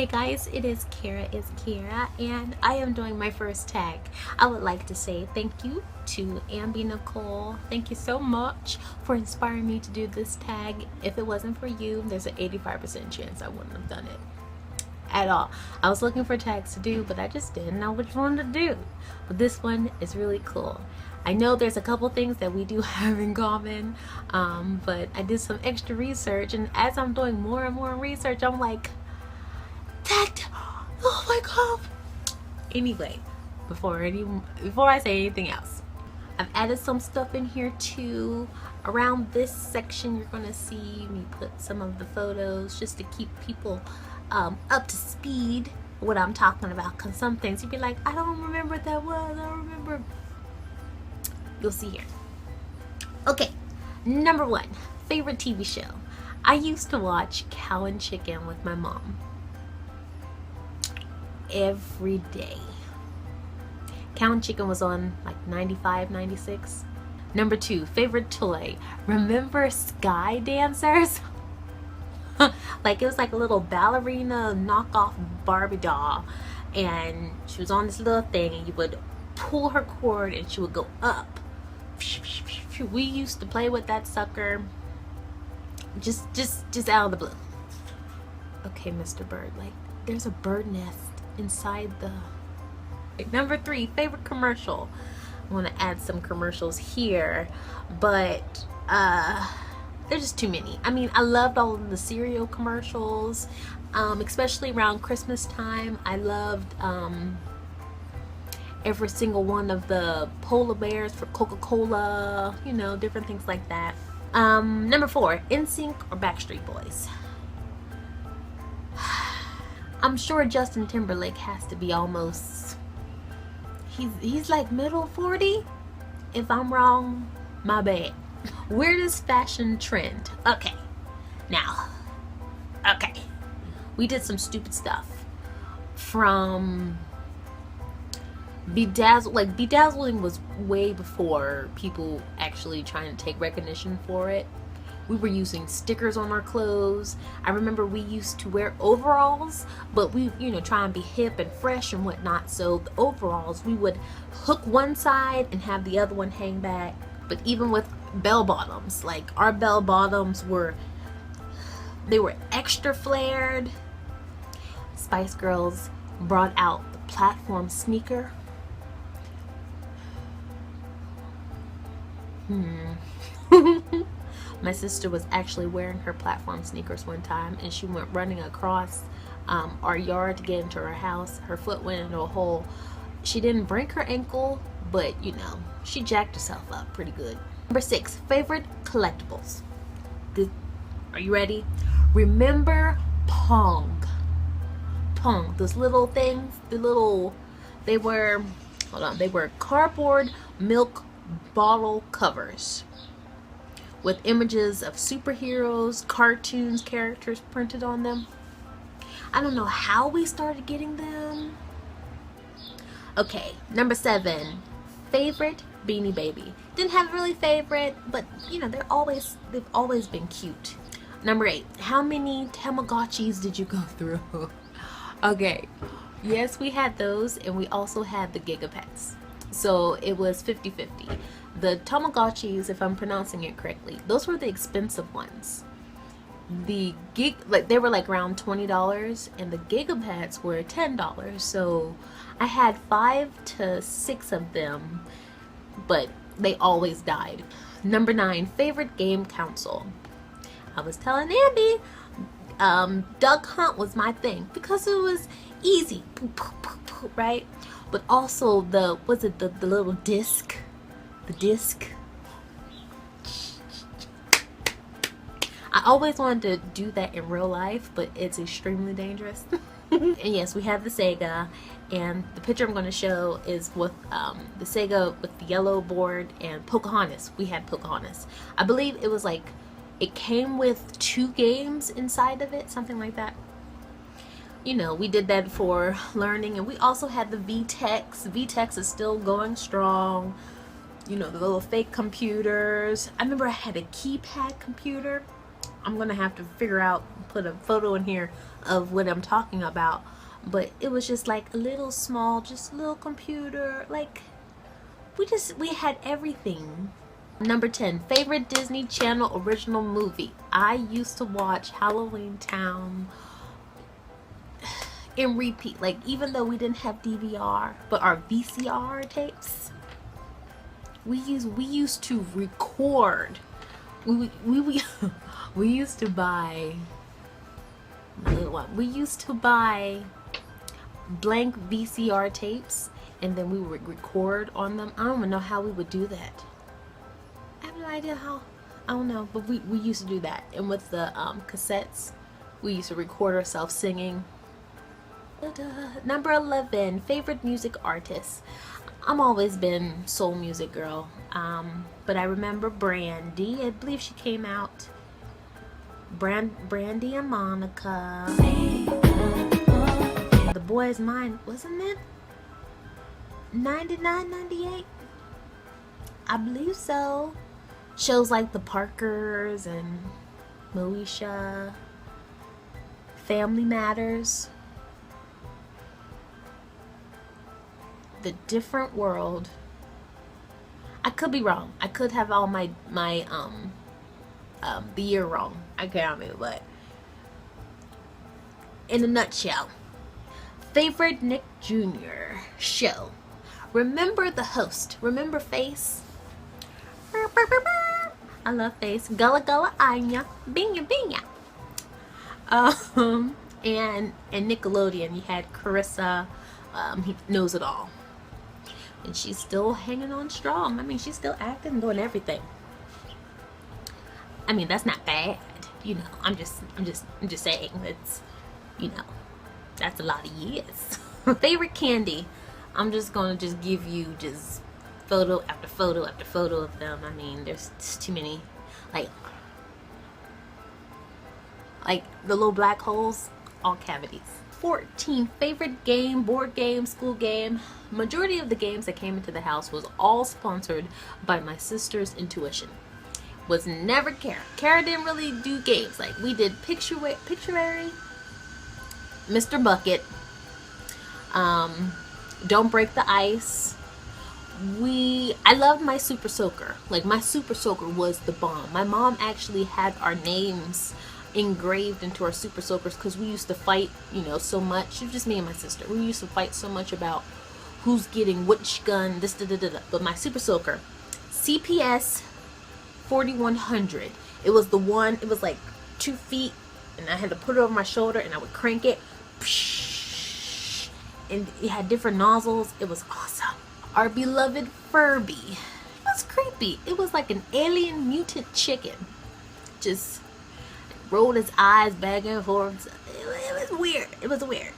Hey guys, it is Kara, and I am doing my first tag. I would like to say thank you to Ambi Nicole. Thank you so much for inspiring me to do this tag. If it wasn't for you, there's an 85% chance I wouldn't have done it at all. I was looking for tags to do, but I just didn't know which one to do. But this one is really cool. I know there's a couple things that we do have in common, but I did some extra research, and as I'm doing more and more research, I'm like, tagged. Oh my god. Anyway, before I say anything else, I've added some stuff in here too. Around this section, you're gonna see me put some of the photos just to keep people up to speed what I'm talking about. Cause some things you'd be like, I don't remember what that was. I don't remember. You'll see here. Okay, number one, favorite TV show. I used to watch Cow and Chicken with my mom every day. Cow and Chicken was on like 95, 96. Number two, favorite toy. Remember Sky Dancers? Like it was like a little ballerina knockoff Barbie doll, and she was on this little thing, and you would pull her cord and she would go up. We used to play with that sucker just out of the blue. Okay, Mr. Bird, like there's a bird nest inside the... Number three, favorite commercial. I want to add some commercials here, but there's just too many. I mean, I loved all of the cereal commercials, especially around Christmas time. I loved every single one of the polar bears for Coca-Cola, you know, different things like that. Number four, Nsync or Backstreet Boys. I'm sure Justin Timberlake has to be almost, he's like middle 40. If I'm wrong, my bad. Weirdest fashion trend. Okay, we did some stupid stuff from bedazzling was way before people actually trying to take recognition for it. We were using stickers on our clothes. I remember we used to wear overalls, but we, try and be hip and fresh and whatnot. So the overalls, we would hook one side and have the other one hang back. But even with bell bottoms, like our bell bottoms were extra flared. Spice Girls brought out the platform sneaker. My sister was actually wearing her platform sneakers one time, and she went running across our yard to get into her house. Her foot went into a hole. She didn't break her ankle, but she jacked herself up pretty good. Number six, favorite collectibles. Are you ready? Remember Pong, those little things, they were cardboard milk bottle covers with images of superheroes, cartoons, characters printed on them. I don't know how we started getting them. Okay, number seven, favorite Beanie Baby. Didn't have really favorite, but they've always been cute. Number eight, how many Tamagotchis did you go through? Okay, yes, we had those, and we also had the Gigapets. So it was 50-50. The Tamagotchis, if I'm pronouncing it correctly, those were the expensive ones. The they were like around $20, and the Gigapets were $10. So I had 5 to 6 of them, but they always died. Number 9, favorite game console. I was telling Andy, Duck Hunt was my thing because it was easy, right? But also the little disc, I always wanted to do that in real life, but it's extremely dangerous. And yes, we have the Sega, and the picture I'm going to show is with the Sega with the yellow board and Pocahontas. We had Pocahontas. I believe it was like, it came with 2 games inside of it, something like that. We did that for learning. And we also had the VTEX. VTEX is still going strong. The little fake computers. I remember I had a keypad computer. I'm gonna have to figure out, put a photo in here of what I'm talking about. But it was just like a little small, just a little computer. Like, we had everything. Number 10, favorite Disney Channel original movie. I used to watch Halloween Town in repeat. Like, even though we didn't have DVR, but our VCR tapes, we used to record. We used to buy we used to buy blank VCR tapes, and then we would record on them. I don't even know how we would do that. I have no idea how. I don't know, but we used to do that. And with the cassettes, we used to record ourselves singing. Number 11, favorite music artist. I'm always been soul music girl, but I remember Brandy. I believe she came out. Brandy and Monica. The Boy's Mine, wasn't it 99, 98? I believe so. Shows like the Parkers and Moesha, Family Matters, The Different World. I could be wrong. I could have all my the year wrong. I can't remember, but in a nutshell, favorite Nick Jr. show. Remember the host. Remember Face? I love Face. Gullah Gullah Anya. Binya Binya. And Nickelodeon, you had Carissa. He Knows It All. And she's still hanging on strong. I mean, she's still acting, doing everything. I mean, that's not bad. You know, I'm just saying, it's, you know, that's a lot of years. Favorite candy. I'm just gonna give you just photo after photo after photo of them. I mean, there's just too many. Like the little black holes, all cavities. 14, favorite game, board game, school game. Majority of the games that came into the house was all sponsored by my sister's intuition. Was never Kara. Kara didn't really do games. Like, we did Pictionary, Mr. Bucket, Don't Break the Ice. I loved my Super Soaker. Like, my Super Soaker was the bomb. My mom actually had our names engraved into our Super Soakers because we used to fight, you know, so much. It was just me and my sister. We used to fight so much about who's getting which gun, this, da, da, da, da. But my Super Soaker, CPS 4100. It was the one, it was like 2 feet, and I had to put it over my shoulder, and I would crank it. And it had different nozzles. It was awesome. Our beloved Furby. It was creepy. It was like an alien mutant chicken. Just rolled his eyes back and forth. It was weird. It was weird.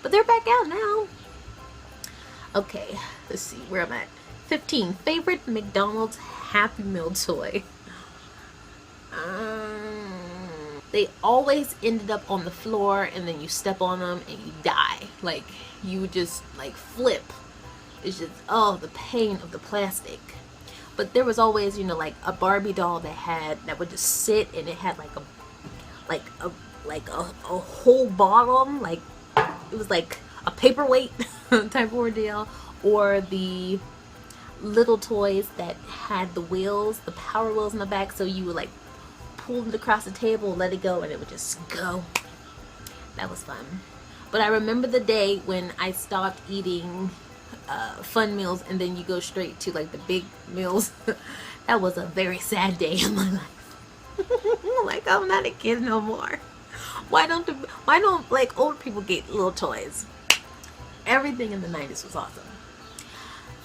But they're back out now. Okay, let's see where I'm at. 15, favorite McDonald's Happy Meal toy. They always ended up on the floor, and then you step on them and you die. Like, you would just like flip. It's just, oh, the pain of the plastic. But there was always, you know, like a Barbie doll that would just sit, and it had like a whole bottom, like it was like a paperweight type of ordeal. Or the little toys that had the wheels, the power wheels in the back, so you would like pull it across the table, let it go, and it would just go. That was fun. But I remember the day when I stopped eating fun meals, and then you go straight to like the big meals. That was a very sad day in my life. Like, I'm not a kid no more. Why don't like old people get little toys? Everything in the 90s was awesome.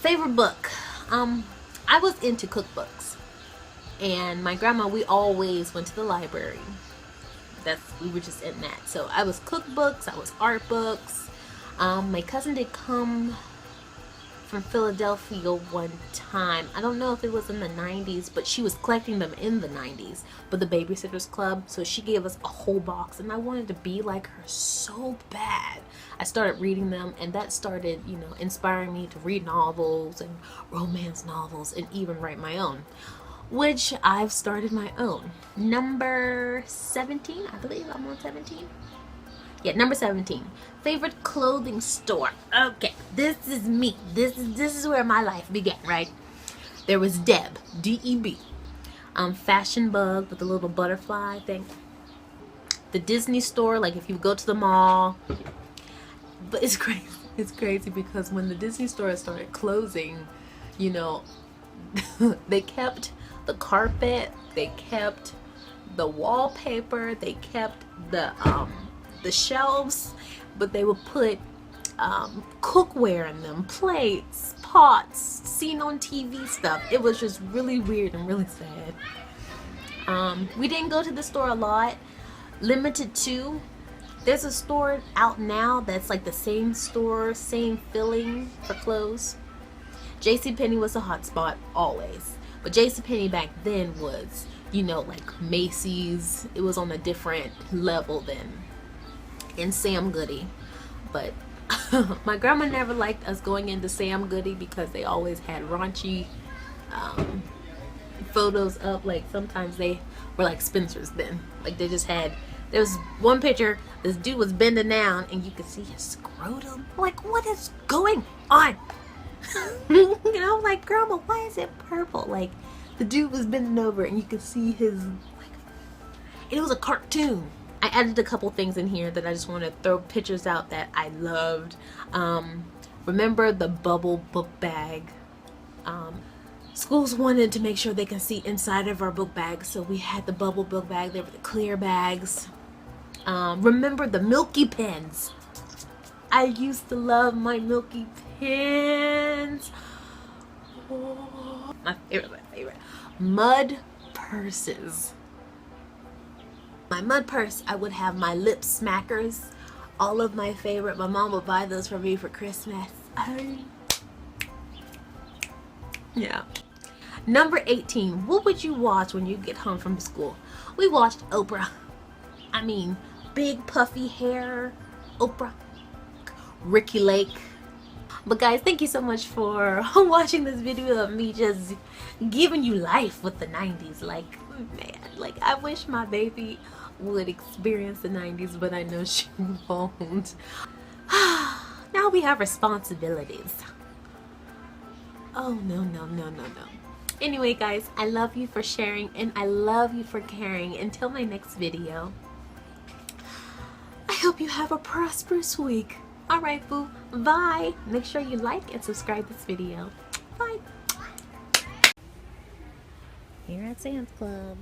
Favorite book. I was into cookbooks, and my grandma, we always went to the library. We were just in that. So I was cookbooks, I was art books. My cousin did come from Philadelphia one time. I don't know if it was in the 90s, but she was collecting them in the 90s. But the Babysitters Club, so she gave us a whole box, and I wanted to be like her so bad. I started reading them, and that started, you know, inspiring me to read novels and romance novels and even write my own. which I've started my own. Number 17, I believe I'm on 17. Yeah, number 17. Favorite clothing store. Okay, this is me. This is where my life began, right? There was Deb, D-E-B. Fashion Bug with the little butterfly thing. The Disney store, like if you go to the mall. But it's crazy. It's crazy because when the Disney store started closing, you know, they kept the carpet, they kept the wallpaper, they kept the shelves, but they would put cookware in them, plates, pots, seen on TV stuff. It was just really weird and really sad. We didn't go to the store a lot. Limited to, there's a store out now that's like the same store, same filling for clothes. JCPenney was a hot spot always, but JCPenney back then was, you know, like Macy's. It was on a different level then. And Sam Goody. But my grandma never liked us going into Sam Goody because they always had raunchy photos up. Like sometimes they were like Spencer's then. Like they just had, there was one picture, this dude was bending down and you could see his scrotum. Like, what is going on? You know, like, grandma, why is it purple? Like, the dude was bending over and you could see his, like, it was a cartoon. I added a couple things in here that I just want to throw pictures out that I loved. Remember the bubble book bag? Schools wanted to make sure they can see inside of our book bags, so we had the bubble book bag. There were the clear bags. Remember the Milky pens? I used to love my Milky pens. Oh, my favorite. Mud purses. My mud purse, I would have my lip smackers. All of my favorite. My mom would buy those for me for Christmas. Yeah. Number 18. What would you watch when you get home from school? We watched Oprah. I mean, big puffy hair Oprah. Ricky Lake. But guys, thank you so much for watching this video of me just giving you life with the 90s. Like, man, like I wish my baby would experience the 90s, but I know she won't. Now we have responsibilities. Oh, no. Anyway, guys, I love you for sharing and I love you for caring. Until my next video, I hope you have a prosperous week. Alright, boo. Bye. Make sure you like and subscribe this video. Bye. Here at Sam's Club,